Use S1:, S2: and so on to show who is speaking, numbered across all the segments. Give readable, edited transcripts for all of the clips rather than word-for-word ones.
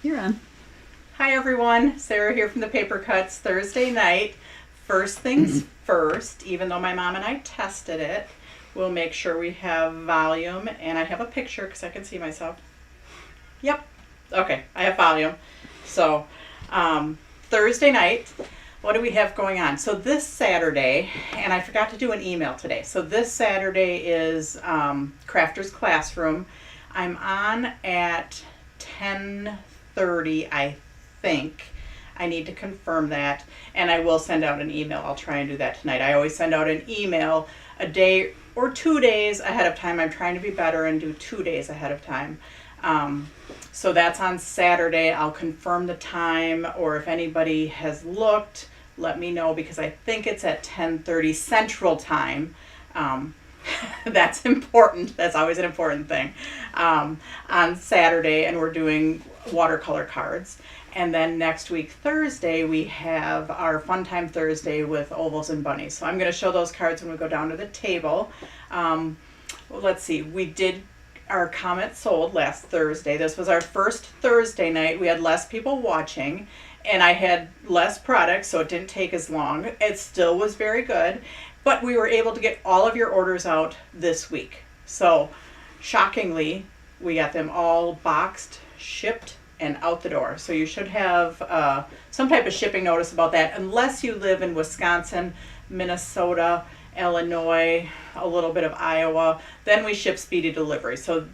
S1: You're on.
S2: Hi everyone, Sarah here from the Paper Cuts. Thursday night. First things first, even though my mom and I tested it, we'll make sure we have volume, and I have a picture because I can see myself. Yep, okay, I have volume. So, Thursday night, what do we have going on? So this Saturday, and I forgot to do an email today. So this Saturday is Crafter's Classroom. I'm on at 10:30, I think. I need to confirm that, and I will send out an email. I'll try and do that tonight. I always send out an email a day or 2 days ahead of time. I'm trying to be better and do 2 days ahead of time. So that's on Saturday. I'll confirm the time, or if anybody has looked, let me know, because I think it's at 10:30 Central Time. That's important. That's always an important thing. On Saturday, and we're doing watercolor cards. And then next week, Thursday, we have our Fun Time Thursday with ovals and bunnies. So I'm going to show those cards when we go down to the table. Let's see. We did our Comet sold last Thursday. This was our first Thursday night. We had less people watching, and I had less products, so it didn't take as long. It still was very good, but we were able to get all of your orders out this week. So shockingly, we got them all boxed, shipped, and out the door. So you should have some type of shipping notice about that, unless you live in Wisconsin, Minnesota, Illinois, a little bit of Iowa. Then we ship speedy delivery. So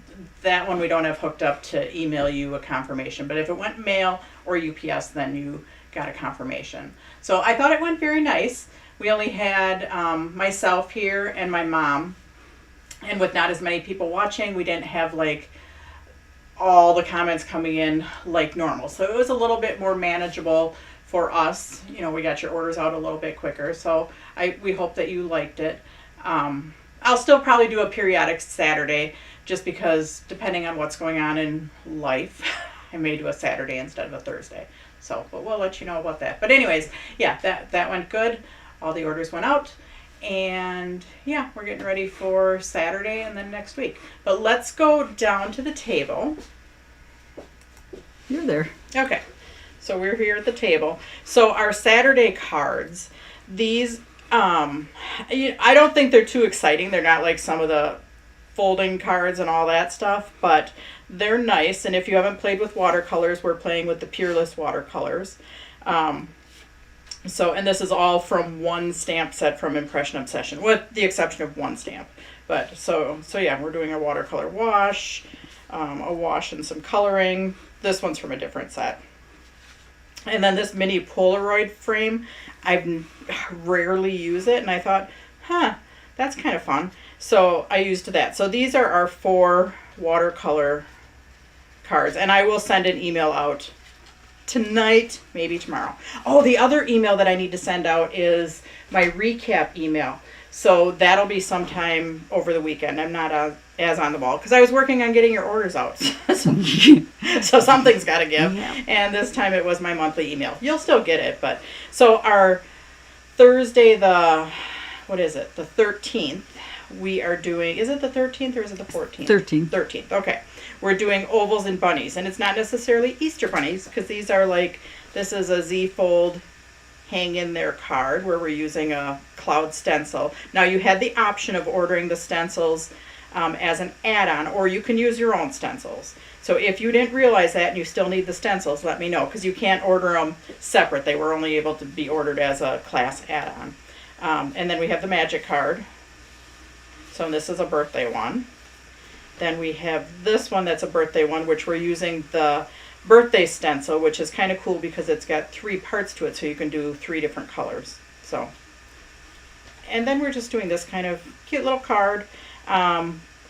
S2: that one we don't have hooked up to email you a confirmation. But if it went mail or UPS, then you got a confirmation. So I thought it went very nice. We only had myself here and my mom. And with not as many people watching, we didn't have like all the comments coming in like normal. So it was a little bit more manageable for us. You know, we got your orders out a little bit quicker. So we hope that you liked it. I'll still probably do a periodic Saturday, just because depending on what's going on in life, I may do a Saturday instead of a Thursday. So, but we'll let you know about that. But anyways, yeah, that went good. All the orders went out. And yeah, we're getting ready for Saturday and then next week. But let's go down to the table.
S1: You're there.
S2: Okay, so we're here at the table. So our Saturday cards, these, I don't think they're too exciting. They're not like some of the folding cards and all that stuff, but they're nice. And if you haven't played with watercolors, we're playing with the Peerless watercolors. So, and this is all from one stamp set from Impression Obsession, with the exception of one stamp. But so yeah, we're doing a watercolor wash, a wash and some coloring. This one's from a different set. And then this mini Polaroid frame, I rarely use it, and I thought, that's kind of fun. So I used that. So these are our 4 watercolor cards, and I will send an email out tonight, maybe tomorrow. Oh, the other email that I need to send out is my recap email. So that'll be sometime over the weekend. I'm not as on the ball because I was working on getting your orders out. So something's got to give. Yeah. And this time it was my monthly email. You'll still get it, but so our Thursday, the 13th, we are doing, is it the 13th or is it the 14th? 13th, okay. We're doing ovals and bunnies, and it's not necessarily Easter bunnies, because these are like, this is a Z-fold hang in there card where we're using a cloud stencil. Now you had the option of ordering the stencils as an add-on, or you can use your own stencils. So if you didn't realize that and you still need the stencils, let me know, because you can't order them separate. They were only able to be ordered as a class add-on. And then we have the magic card. So this is a birthday one. Then we have this one that's a birthday one, which we're using the birthday stencil, which is kind of cool because it's got 3 parts to it, so you can do 3 different colors. So, and then we're just doing this kind of cute little card,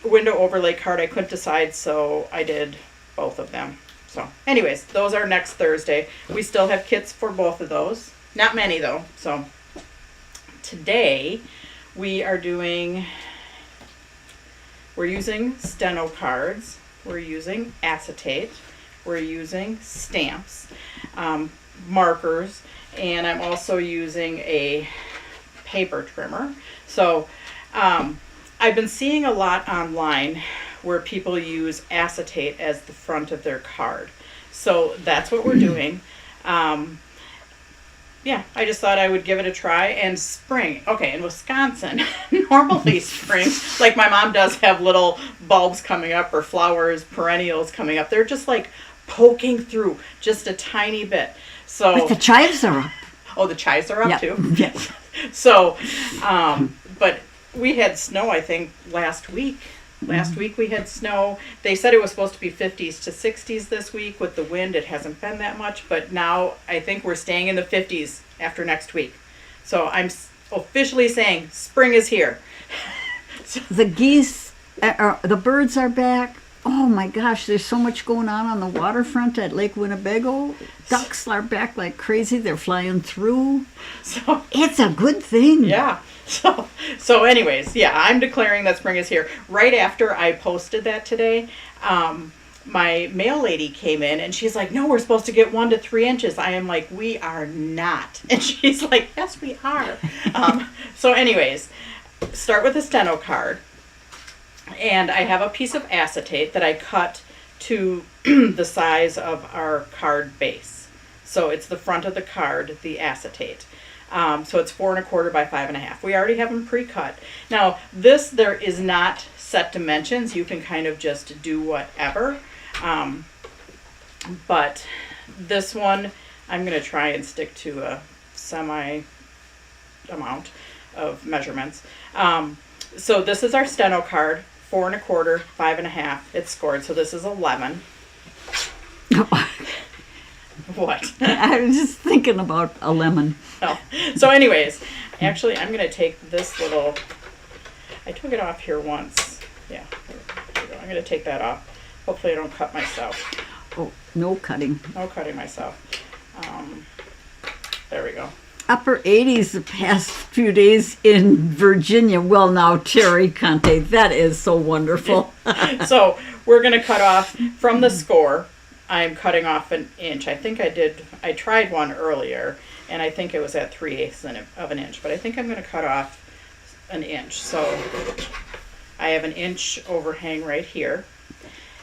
S2: window overlay card. I couldn't decide, so I did both of them. So anyways, those are next Thursday. We still have kits for both of those. Not many though. So today we are doing, we're using Steno cards, we're using acetate, we're using stamps, markers, and I'm also using a paper trimmer. So I've been seeing a lot online where people use acetate as the front of their card. So that's what we're doing. Yeah, I just thought I would give it a try. And spring, okay, in Wisconsin, normally spring, like my mom does have little bulbs coming up or flowers, perennials coming up. They're just like poking through just a tiny bit. So,
S1: but the chives are up.
S2: Oh, the chives are up too?
S1: Yes.
S2: So, but we had snow, I think, last week. Last week we had snow. They said it was supposed to be 50s to 60s this week. With the wind, it hasn't been that much. But now I think we're staying in the 50s after next week. So I'm officially saying spring is here.
S1: The geese, the birds are back. Oh my gosh, there's so much going on the waterfront at Lake Winnebago. Ducks are back like crazy. They're flying through.
S2: So
S1: it's a good thing.
S2: Yeah. So anyways, yeah, I'm declaring that spring is here. Right after I posted that today, my mail lady came in and she's like, no, we're supposed to get 1 to 3 inches. I am like, we are not. And she's like, yes, we are. So anyways, start with the Steno Card. And I have a piece of acetate that I cut to the size of our card base. So it's the front of the card, the acetate. So it's 4 1/4 by 5 1/2. We already have them pre-cut. Now this, there is not set dimensions. You can kind of just do whatever. But this one, I'm going to try and stick to a semi amount of measurements. So this is our Steno Card, 4 1/4, 5 1/2. It's scored. So this is 11. What?
S1: I was just thinking about a lemon.
S2: Oh. So anyways, actually I'm going to take this little, I took it off here once. Yeah, there we go. I'm going to take that off. Hopefully I don't cut myself.
S1: Oh, no cutting.
S2: No cutting myself. There we go.
S1: Upper 80s the past few days in Virginia. Well, now, Terry Conte, that is so wonderful.
S2: So we're going to cut off from the score. I'm cutting off 1 inch. I think I tried one earlier, and I think it was at 3/8 of an inch, but I think I'm going to cut off 1 inch. So I have 1 inch overhang right here.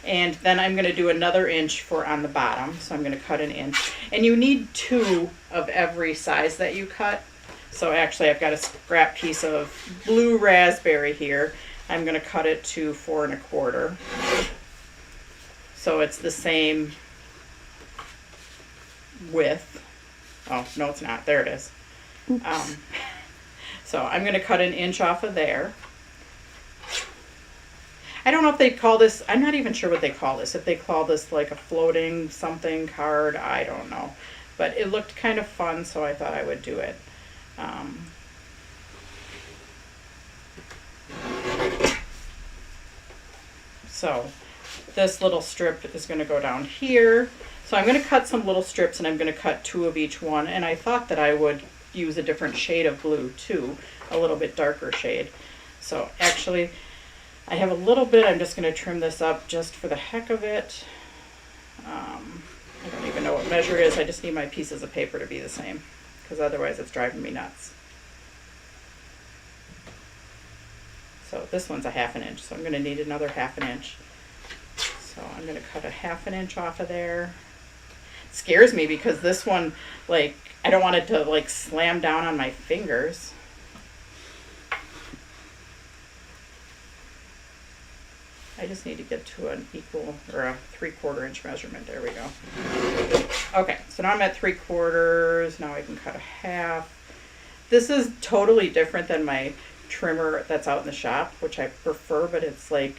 S2: And then I'm going to do another inch for on the bottom. So I'm going to cut 1 inch. And you need 2 of every size that you cut. So actually I've got a scrap piece of blue raspberry here. I'm going to cut it to 4 1/4. So it's the same width. Oh, no, it's not. There it is. So I'm going to cut 1 inch off of there. I don't know if they call this, I'm not even sure what they call this. If they call this like a floating something card, I don't know. But it looked kind of fun, so I thought I would do it. So this little strip is going to go down here. So I'm going to cut some little strips, and I'm going to cut 2 of each one. And I thought that I would use a different shade of blue too, a little bit darker shade. So actually, I have a little bit. I'm just going to trim this up just for the heck of it. I don't even know what measure it is. I just need my pieces of paper to be the same, because otherwise it's driving me nuts. So this one's a 1/2 inch, so I'm going to need another 1/2 inch. So I'm going to cut a 1/2 inch off of there. It scares me because this one, like, I don't want it to like slam down on my fingers. I just need to get to an equal, or a 3/4 inch measurement. There we go. Okay, so now I'm at 3/4. Now I can cut a 1/2. This is totally different than my trimmer that's out in the shop, which I prefer, but it's like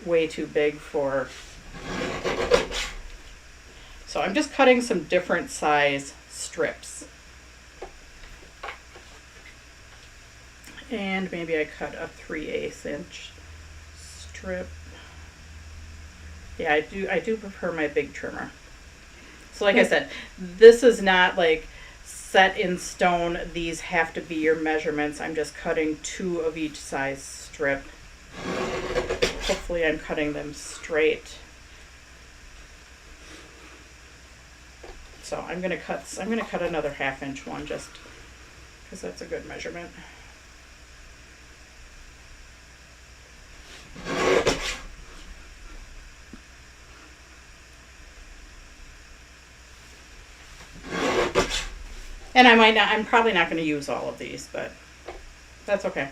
S2: way too big for. So I'm just cutting some different size strips. And maybe I cut a 3/8 inch strip. Yeah, I do prefer my big trimmer. So like I said, this is not like set in stone. These have to be your measurements. I'm just cutting 2 of each size strip. Hopefully I'm cutting them straight. So I'm gonna cut another 1/2 inch one just because that's a good measurement. And I'm probably not going to use all of these, but that's okay.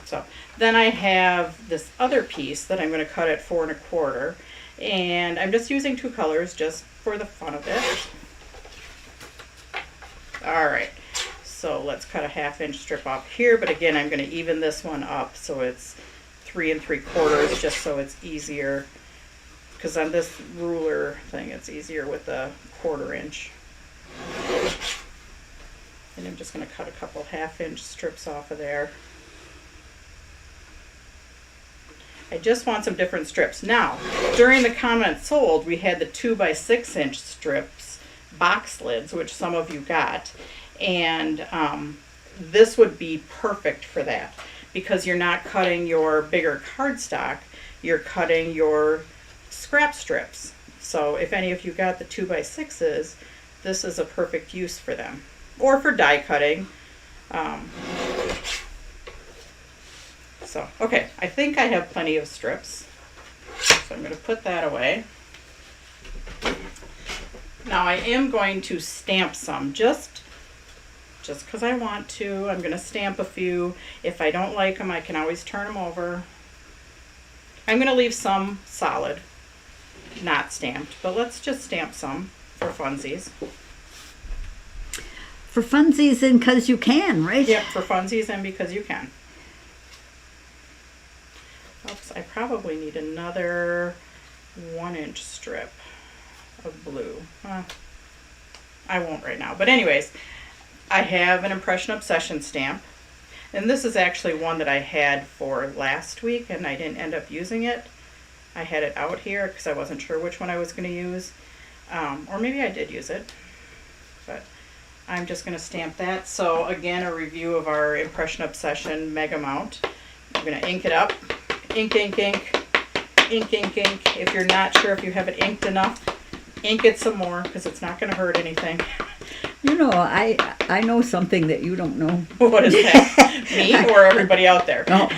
S2: So then I have this other piece that I'm going to cut at 4 1/4, and I'm just using 2 colors just for the fun of it. All right, so let's cut a 1/2 inch strip off here, but again, I'm going to even this one up so it's 3 3/4, just so it's easier, because on this ruler thing, it's easier with the 1/4 inch. And I'm just going to cut a couple 1/2 inch strips off of there. I just want some different strips. Now, during the comment sold, we had the 2 by 6 inch strips, box lids, which some of you got. And this would be perfect for that, because you're not cutting your bigger cardstock, you're cutting your scrap strips. So if any of you got the 2 by 6s, this is a perfect use for them. Or for die cutting. So, okay, I think I have plenty of strips. So I'm going to put that away. Now I am going to stamp some, just because I want to. I'm going to stamp a few. If I don't like them, I can always turn them over. I'm going to leave some solid, not stamped, but let's just stamp some for funsies.
S1: For funsies and because you can, right?
S2: Yep, for funsies and because you can. Oops, I probably need another 1 inch strip of blue. I won't right now. But anyways, I have an Impression Obsession stamp. And this is actually one that I had for last week and I didn't end up using it. I had it out here because I wasn't sure which one I was going to use. Or maybe I did use it. But I'm just going to stamp that. So again, a review of our Impression Obsession Mega Mount. I'm going to ink it up. Ink, ink, ink, ink, ink, ink. If you're not sure if you have it inked enough, ink it some more because it's not going to hurt anything.
S1: You know, I know something that you don't know.
S2: What is that? Me or everybody out there?
S1: No,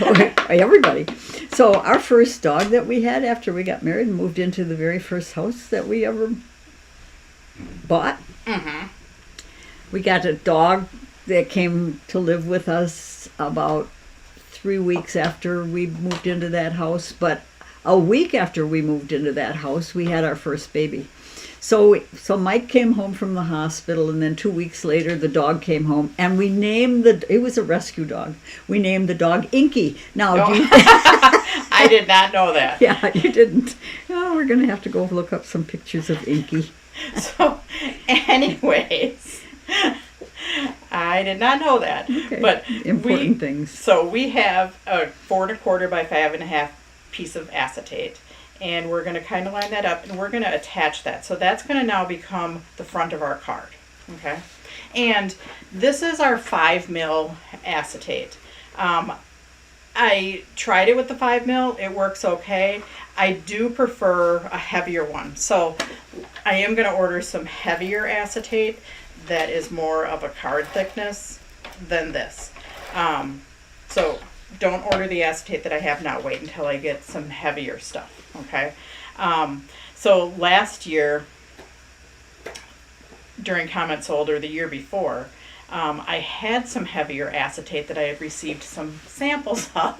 S1: everybody. So our first dog that we had after we got married and moved into the very first house that we ever bought.
S2: Mm-hmm.
S1: We got a dog that came to live with us about 3 weeks after we moved into that house, but a week after we moved into that house, we had our first baby. So Mike came home from the hospital, and then 2 weeks later, the dog came home, and we named it was a rescue dog. We named the dog Inky. Now,
S2: I did not know that.
S1: Yeah, you didn't. Oh, we're going to have to go look up some pictures of Inky.
S2: So, anyways, I did not know that.
S1: Okay.
S2: But
S1: important things.
S2: So we have a 4 1/4 by 5 1/2 piece of acetate, and we're going to kind of line that up, and we're going to attach that. So that's going to now become the front of our card. Okay, and this is our 5 mil acetate. I tried it with the 5 mil. It works okay. I do prefer a heavier one, so I am going to order some heavier acetate that is more of a card thickness than this. So don't order the acetate that I have now. Wait until I get some heavier stuff, okay? So last year, during Comment Sold, or the year before, I had some heavier acetate that I had received some samples of,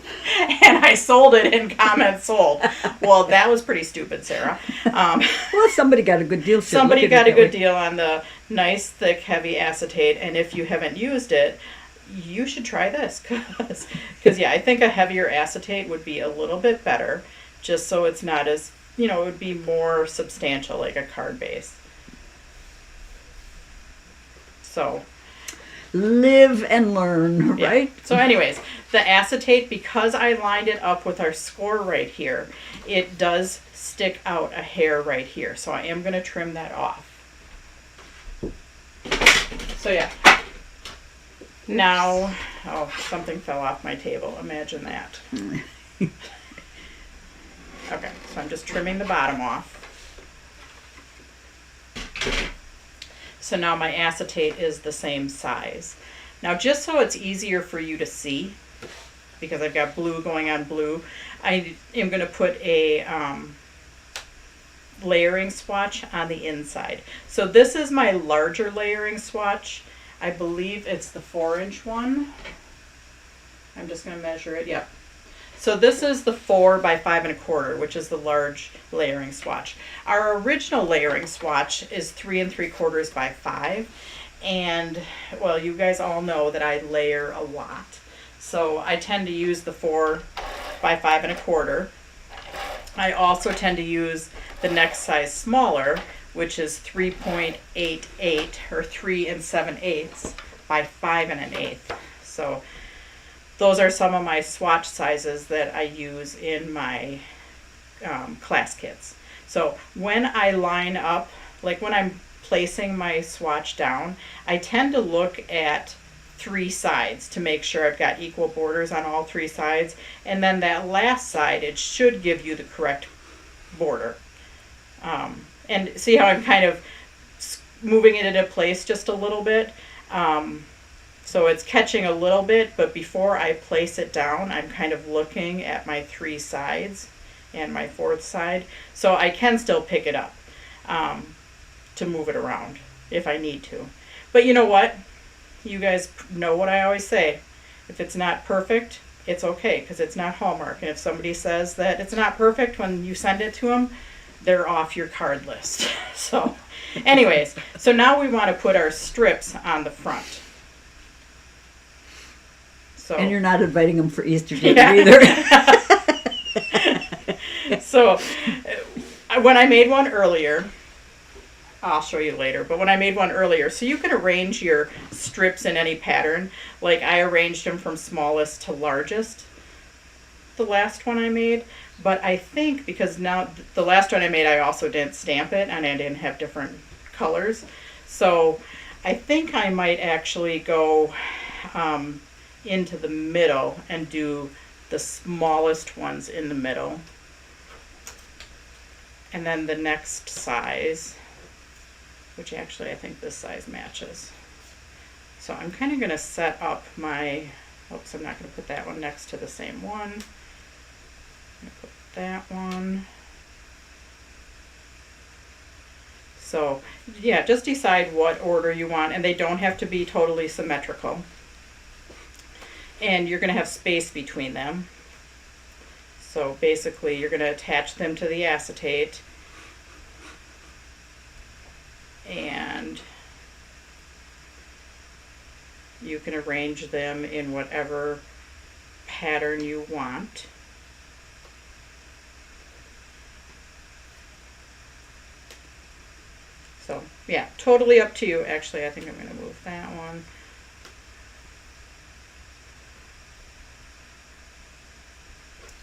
S2: and I sold it in Comment Sold. Well, that was pretty stupid, Sarah.
S1: Well, somebody got a good deal.
S2: Somebody got a good deal on the nice, thick, heavy acetate, and if you haven't used it, you should try this, because yeah, I think a heavier acetate would be a little bit better, just so it's not as, it would be more substantial, like a card base. So
S1: live and learn, right?
S2: Yeah. So anyways, the acetate, because I lined it up with our score right here, it does stick out a hair right here. So I am going to trim that off. So yeah. Now, something fell off my table. Imagine that. Okay, so I'm just trimming the bottom off. So now my acetate is the same size. Now, just so it's easier for you to see, because I've got blue going on blue, I am going to put a layering swatch on the inside. So this is my larger layering swatch. I believe it's the 4-inch one. I'm just going to measure it. Yep. So this is the 4 by 5 1/4, which is the large layering swatch. Our original layering swatch is 3 3/4 by 5. And well, you guys all know that I layer a lot. So I tend to use the 4 by 5 1/4. I also tend to use the next size smaller, which is 3.88 or 3 7/8 by 5 1/8. So those are some of my swatch sizes that I use in my class kits. So when I line up, like when I'm placing my swatch down, I tend to look at 3 sides to make sure I've got equal borders on all 3 sides. And then that last side, it should give you the correct border. And see how I'm kind of moving it into place just a little bit. So it's catching a little bit, but before I place it down, I'm kind of looking at my 3 sides and my 4th side. So I can still pick it up to move it around if I need to. But you know what? You guys know what I always say. If it's not perfect, it's okay, because it's not Hallmark. And if somebody says that it's not perfect when you send it to them, they're off your card list. So anyways, so now we want to put our strips on the front. So,
S1: And you're not inviting them for Easter dinner either.
S2: So when I made one earlier, I'll show you later, but when I made one earlier, so you can arrange your strips in any pattern. Like I arranged them from smallest to largest, the last one I made. But I think because now the last one I made, I also didn't stamp it and I didn't have different colors. So I think I might actually go into the middle and do the smallest ones in the middle. And then the next size, which actually I think this size matches. So I'm kind of going to set up my, oops, I'm not going to put that one next to the same one. I'm going to put that one. So yeah, just decide what order you want, and they don't have to be totally symmetrical. And you're going to have space between them. So basically you're going to attach them to the acetate, and you can arrange them in whatever pattern you want. So yeah, totally up to you. Actually, I think I'm going to move that one.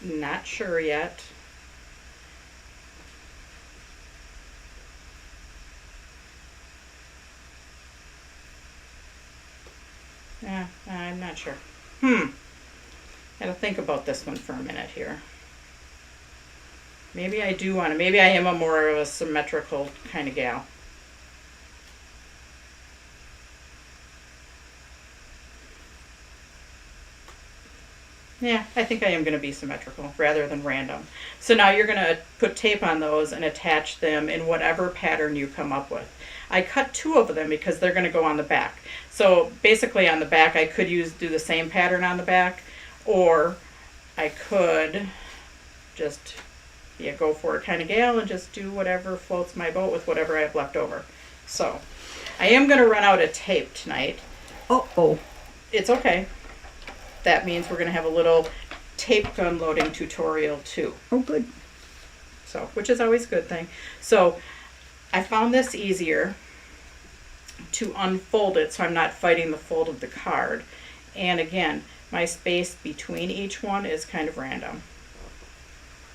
S2: Not sure yet. Yeah, I'm not sure. Gotta think about this one for a minute here. Maybe I do want to, maybe I am a more of a symmetrical kind of gal. Yeah, I think I am going to be symmetrical rather than random. So now you're going to put tape on those and attach them in whatever pattern you come up with. I cut 2 of them because they're going to go on the back. So basically on the back I could do the same pattern on the back, or I could just be a go for it kind of gal and just do whatever floats my boat with whatever I have left over. So I am going to run out of tape tonight.
S1: Uh-oh.
S2: It's okay. That means we're going to have a little tape gun loading tutorial too.
S1: Oh, good.
S2: So, which is always a good thing. So I found this easier to unfold it so I'm not fighting the fold of the card. And again, my space between each one is kind of random.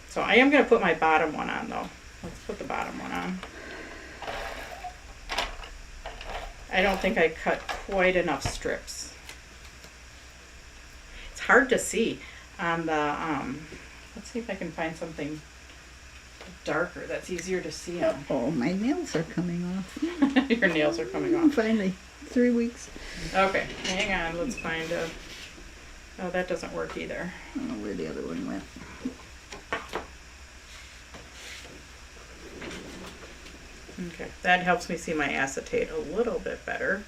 S2: So I am going to put my bottom one on though. Let's put the bottom one on. I don't think I cut quite enough strips. It's hard to see on the, let's see if I can find something darker that's easier to see on.
S1: Oh, my nails are coming off.
S2: Your nails are coming off.
S1: Finally, 3 weeks.
S2: Okay, hang on, let's find a, oh, that doesn't work either.
S1: I don't know where the other one went.
S2: Okay, that helps me see my acetate a little bit better.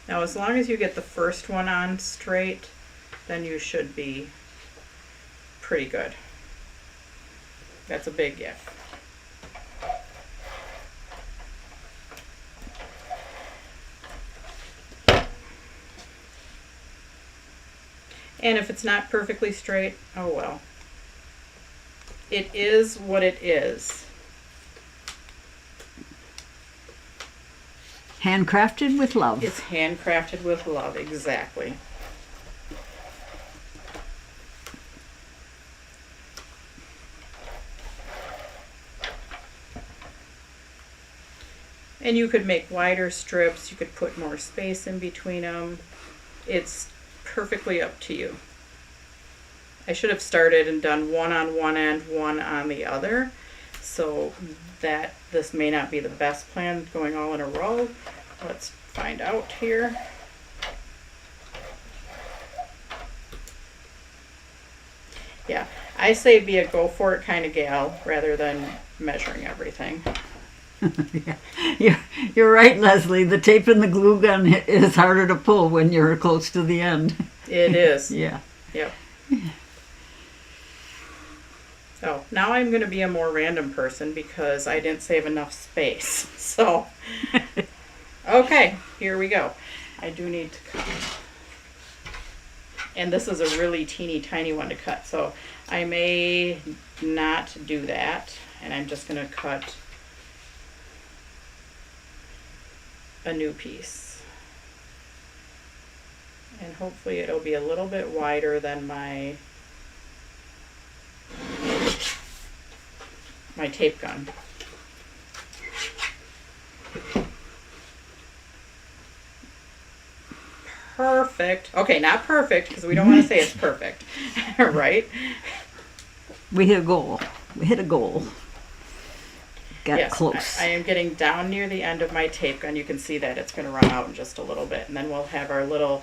S2: Now, as long as you get the first one on straight, then you should be pretty good. That's a big if. And if it's not perfectly straight, oh well. It is what it is.
S1: Handcrafted with love.
S2: It's handcrafted with love, exactly. And you could make wider strips, you could put more space in between them. It's perfectly up to you. I should have started and done one on one end, one on the other, so that this may not be the best plan going all in a row. Let's find out here. Yeah, I say be a go for it kind of gal rather than measuring everything.
S1: Yeah. You're right, Leslie. The tape and the glue gun is harder to pull when you're close to the end.
S2: It is.
S1: Yeah.
S2: Yep. So now I'm going to be a more random person because I didn't save enough space. So, okay, here we go. I do need to cut. And this is a really teeny tiny one to cut. So I may not do that. And I'm just going to cut a new piece. And hopefully it'll be a little bit wider than my tape gun. Perfect. Okay, not perfect because we don't want to say it's perfect, right?
S1: We hit a goal. We hit a goal. Got
S2: Yes,
S1: close.
S2: I am getting down near the end of my tape gun. You can see that it's going to run out in just a little bit, and then we'll have our little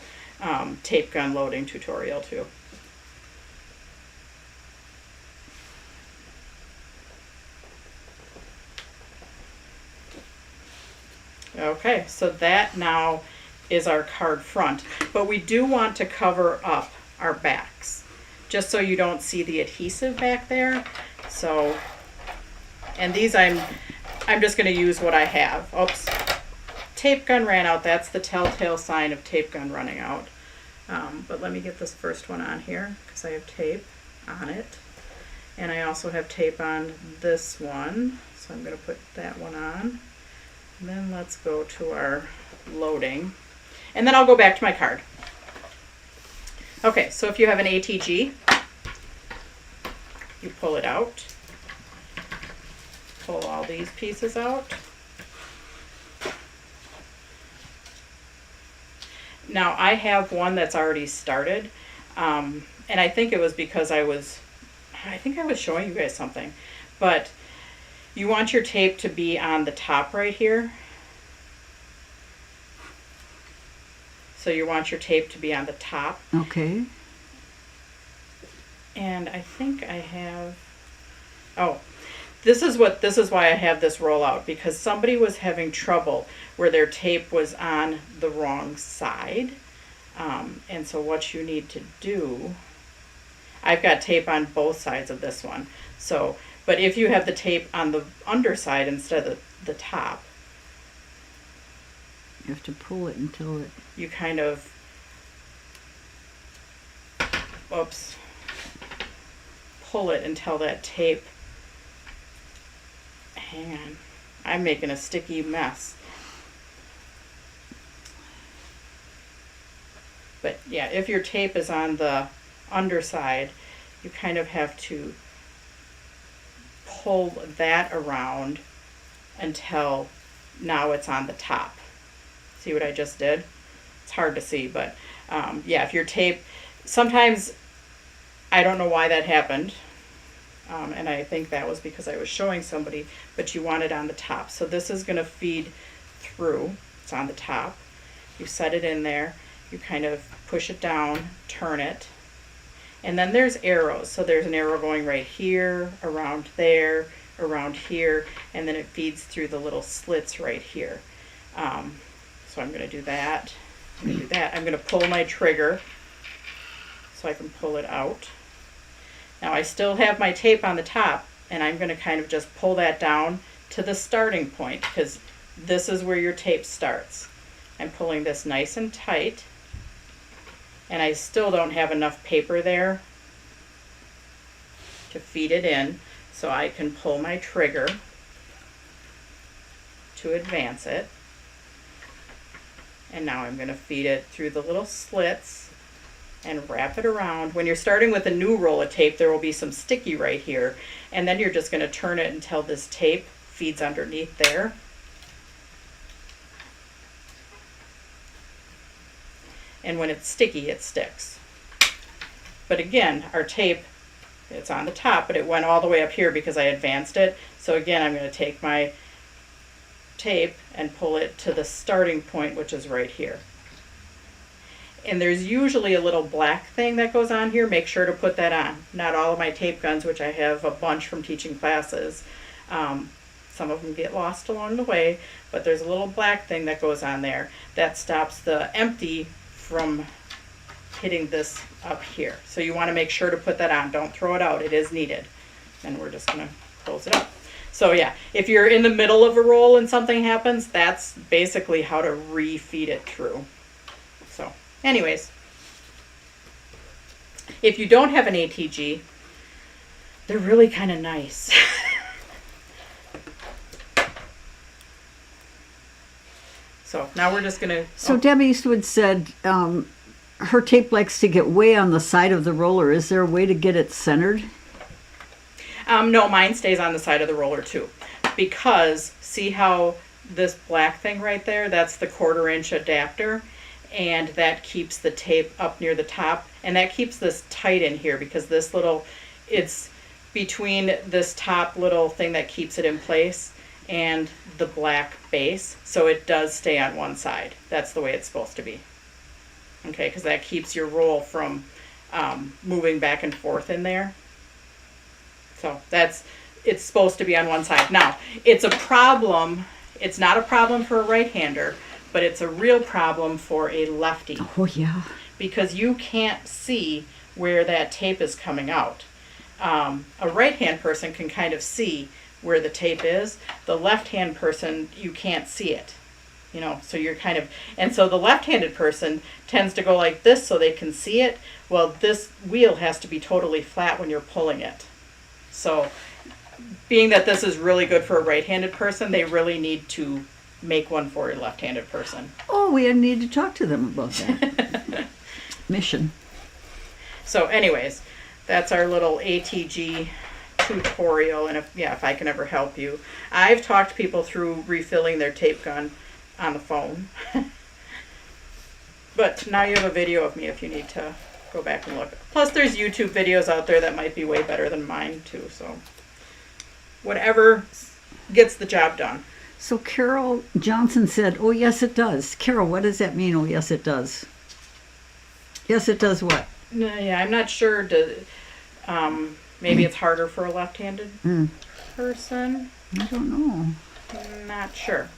S2: tape gun loading tutorial too. Okay, so that now is our card front, but we do want to cover up our backs just so you don't see the adhesive back there. So, and these I'm just going to use what I have. Oops, tape gun ran out. That's the telltale sign of tape gun running out. But let me get this first one on here because I have tape on it, and I also have tape on this one, so I'm going to put that one on. And then let's go to our loading. And then I'll go back to my card. Okay, so if you have an ATG, you pull it out. Pull all these pieces out. Now I have one that's already started. And I think it was because I think I was showing you guys something. But you want your tape to be on the top right here. So you want your tape to be on the top.
S1: Okay.
S2: And I think I have, oh, this is why I have this roll out, because somebody was having trouble where their tape was on the wrong side. And so what you need to do, I've got tape on both sides of this one. So, but if you have the tape on the underside instead of the top,
S1: You have to pull it until it...
S2: you kind of, oops, pull it until that tape, hang on, I'm making a sticky mess. But yeah, if your tape is on the underside, you kind of have to pull that around until now it's on the top. See what I just did? It's hard to see, but yeah, if your tape, sometimes, I don't know why that happened, and I think that was because I was showing somebody, but you want it on the top. So this is going to feed through. It's on the top. You set it in there. You kind of push it down, turn it, and then there's arrows. So there's an arrow going right here, around there, around here, and then it feeds through the little slits right here. So I'm going to do that. I'm going to do that. I'm going to pull my trigger so I can pull it out. Now I still have my tape on the top, and I'm going to kind of just pull that down to the starting point, because this is where your tape starts. I'm pulling this nice and tight, and I still don't have enough paper there to feed it in, so I can pull my trigger to advance it. And now I'm going to feed it through the little slits and wrap it around. When you're starting with a new roll of tape, there will be some sticky right here, and then you're just going to turn it until this tape feeds underneath there. And when it's sticky, it sticks. But again, our tape, it's on the top, but it went all the way up here because I advanced it. So again, I'm going to take my tape and pull it to the starting point, which is right here. And there's usually a little black thing that goes on here. Make sure to put that on. Not all of my tape guns, which I have a bunch from teaching classes. Some of them get lost along the way, but there's a little black thing that goes on there that stops the empty from hitting this up here. So you want to make sure to put that on. Don't throw it out. It is needed. And we're just going to close it up. So yeah, if you're in the middle of a roll and something happens, that's basically how to refeed it through. So anyways, if you don't have an ATG, they're really kind of nice. So now we're just going to...
S1: So Debbie Eastwood said her tape likes to get way on the side of the roller. Is there a way to get it centered?
S2: No, mine stays on the side of the roller too. Because see how this black thing right there, that's the 1/4 inch adapter, and that keeps the tape up near the top, and that keeps this tight in here because this little, it's between this top little thing that keeps it in place and the black base, so it does stay on one side. That's the way it's supposed to be. Okay, because that keeps your roll from moving back and forth in there. So it's supposed to be on one side. Now, it's a problem. It's not a problem for a right-hander, but it's a real problem for a lefty.
S1: Oh, yeah.
S2: Because you can't see where that tape is coming out. A right-hand person can kind of see where the tape is. The left-hand person, you can't see it. You know, so you're kind of, and so the left-handed person tends to go like this so they can see it. Well, this wheel has to be totally flat when you're pulling it. So being that this is really good for a right-handed person, they really need to make one for a left-handed person.
S1: Oh, we need to talk to them about that. Mission.
S2: So anyways, that's our little ATG tutorial, and if I can ever help you. I've talked people through refilling their tape gun on the phone. But now you have a video of me if you need to go back and look. Plus there's YouTube videos out there that might be way better than mine too, so whatever gets the job done.
S1: So Carol Johnson said, oh yes it does. Carol, what does that mean, oh yes it does? Yes it does what?
S2: Yeah, I'm not sure. Maybe it's harder for a left-handed person.
S1: I don't know.
S2: Not sure.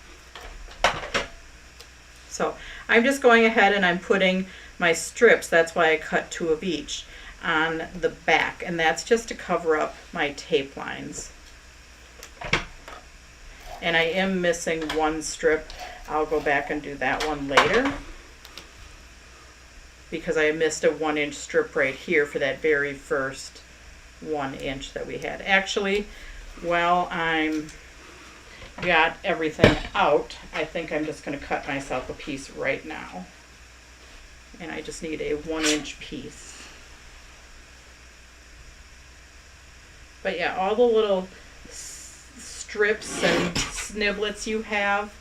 S2: So I'm just going ahead and I'm putting my strips, that's why I cut 2 of each, on the back, and that's just to cover up my tape lines. And I am missing 1 strip. I'll go back and do that one later, because I missed a 1-inch strip right here for that very first 1 inch that we had. Actually, while I'm got everything out, I think I'm just going to cut myself a piece right now. And I just need a 1-inch piece. But yeah, all the little strips and sniblets you have,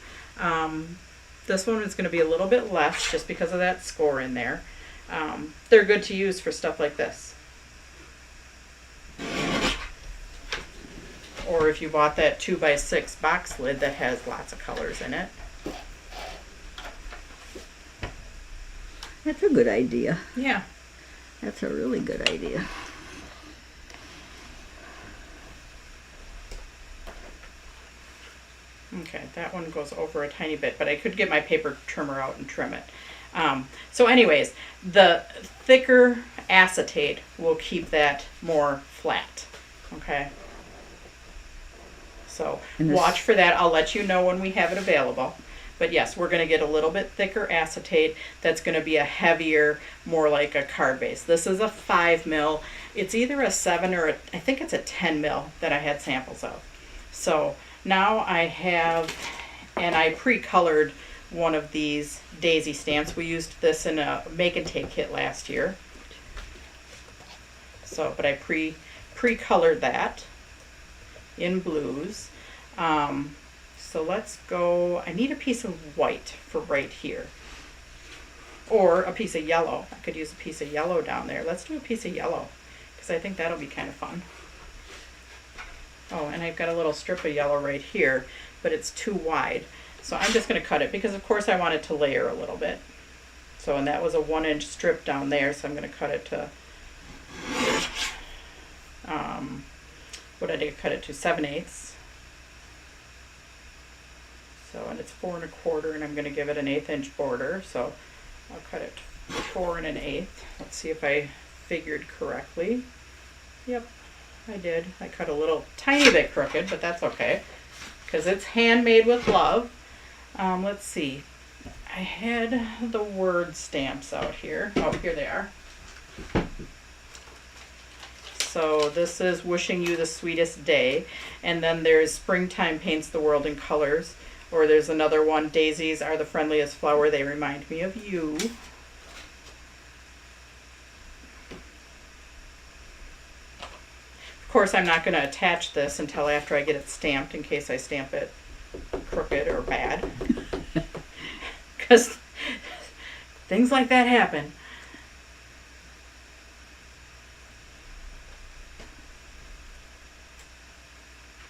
S2: this one is going to be a little bit less just because of that score in there. They're good to use for stuff like this. Or if you bought that 2x6 box lid that has lots of colors in it.
S1: That's a good idea.
S2: Yeah.
S1: That's a really good idea.
S2: Okay, that one goes over a tiny bit, but I could get my paper trimmer out and trim it. So anyways, the thicker acetate will keep that more flat. Okay. So
S1: And this-
S2: watch for that. I'll let you know when we have it available. But yes, we're going to get a little bit thicker acetate that's going to be a heavier, more like a card base. This is a 5 mil. It's either a 7 or I think it's a 10 mil that I had samples of. So now I have, and I pre-colored one of these daisy stamps. We used this in a make and take kit last year. So, but I pre-colored that in blues. So let's go, I need a piece of white for right here. Or a piece of yellow. I could use a piece of yellow down there. Let's do a piece of yellow, because I think that'll be kind of fun. Oh, and I've got a little strip of yellow right here, but it's too wide. So I'm just going to cut it, because of course I want it to layer a little bit. So, and that was a 1-inch strip down there, so I'm going to cut it to, what did I cut it to? 7/8. So, and it's 4 1/4, and I'm going to give it an 1/8 inch border. So I'll cut it 4 1/8. Let's see if I figured correctly. Yep, I did. I cut a little tiny bit crooked, but that's okay, because it's handmade with love. Let's see. I had the word stamps out here. Oh, here they are. So this is Wishing You the Sweetest Day. And then there's Springtime Paints the World in Colors. Or there's another one, Daisies Are the Friendliest Flower, They Remind Me of You. Of course, I'm not going to attach this until after I get it stamped, in case I stamp it crooked or bad. Because things like that happen.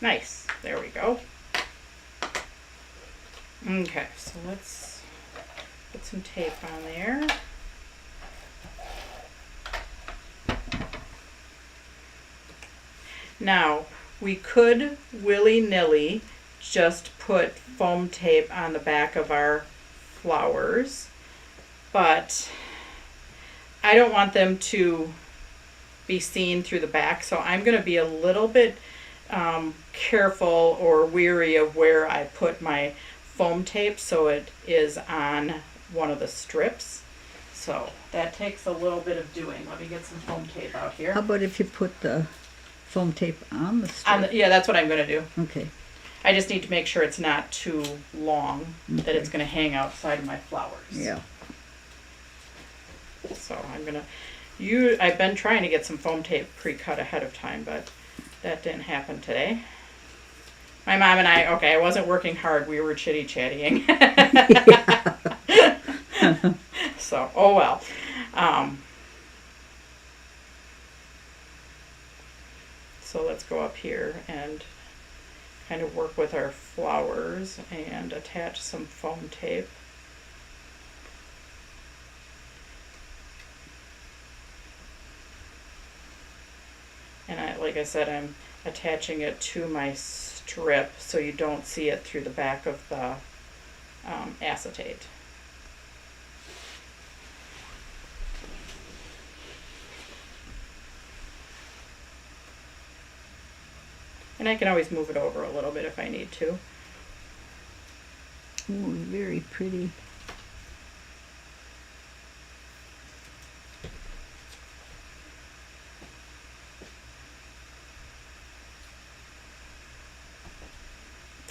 S2: Nice. There we go. Okay, so let's put some tape on there. Now, we could willy-nilly just put foam tape on the back of our flowers, but I don't want them to be seen through the back, so I'm going to be a little bit careful or weary of where I put my foam tape, so it is on one of the strips. So that takes a little bit of doing. Let me get some foam tape out here.
S1: How about if you put the foam tape on the strip?
S2: Yeah, that's what I'm going to do.
S1: Okay.
S2: I just need to make sure it's not too long, that
S1: Okay.
S2: it's going to hang outside of my flowers.
S1: Yeah.
S2: So I'm going to, I've been trying to get some foam tape pre-cut ahead of time, but that didn't happen today. My mom and I wasn't working hard. We were chitty-chatting. So, oh well. So let's go up here and kind of work with our flowers and attach some foam tape. And like I said, I'm attaching it to my strip so you don't see it through the back of the acetate. And I can always move it over a little bit if I need to.
S1: Ooh, very pretty.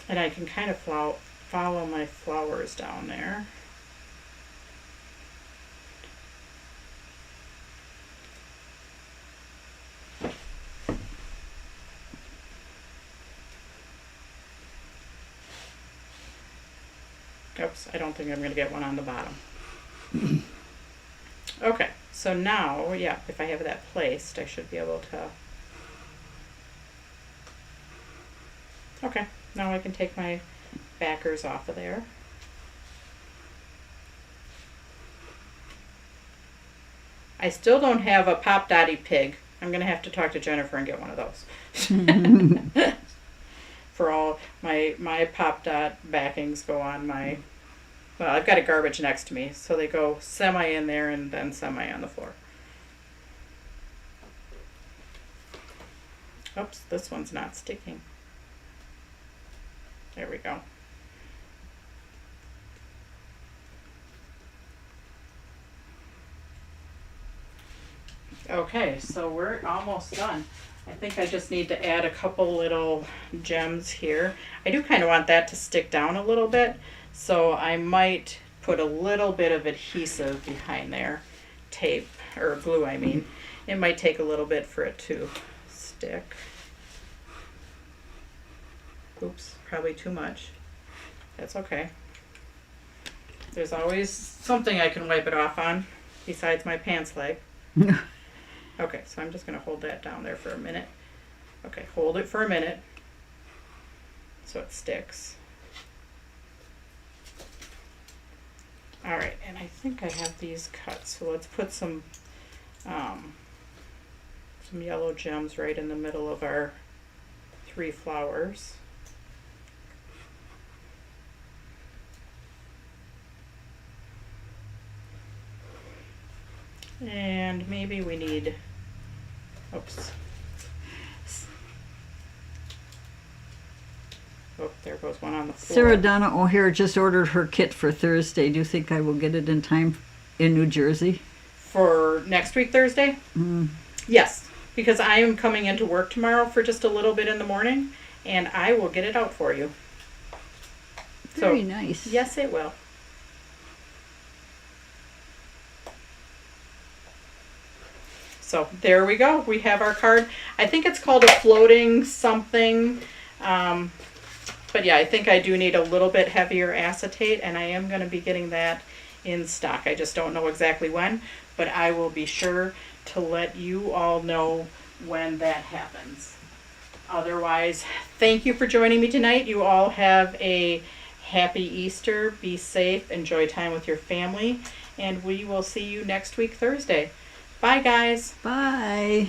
S2: And I can kind of follow my flowers down there. Oops, I don't think I'm going to get one on the bottom. Okay, so now, yeah, if I have that placed, I should be able to... Okay, now I can take my backers off of there. I still don't have a Pop Dotty pig. I'm going to have to talk to Jennifer and get one of those. For all my Pop Dot backings go on my Well, I've got a garbage next to me, so they go semi in there and then semi on the floor. Oops, this one's not sticking. There we go. Okay, so we're almost done. I think I just need to add a couple little gems here. I do kind of want that to stick down a little bit, so I might put a little bit of adhesive behind there. Tape, or glue I mean. It might take a little bit for it to stick. Oops, probably too much. That's okay. There's always something I can wipe it off on besides my pants leg. Okay, so I'm just going to hold that down there for a minute. Okay, hold it for a minute so it sticks. All right, and I think I have these cut, so let's put some yellow gems right in the middle of our 3 flowers. And maybe we need, oops. Oh, there goes one on the floor.
S1: Sarah Donna O'Hare just ordered her kit for Thursday. Do you think I will get it in time in New Jersey?
S2: For next week, Thursday? Yes, because I am coming into work tomorrow for just a little bit in the morning, and I will get it out for you.
S1: Very nice.
S2: Yes, it will. So there we go. We have our card. I think it's called a floating something. But yeah, I think I do need a little bit heavier acetate, and I am going to be getting that in stock. I just don't know exactly when, but I will be sure to let you all know when that happens. Otherwise, thank you for joining me tonight. You all have a happy Easter. Be safe. Enjoy time with your family. And we will see you next week, Thursday. Bye, guys.
S1: Bye.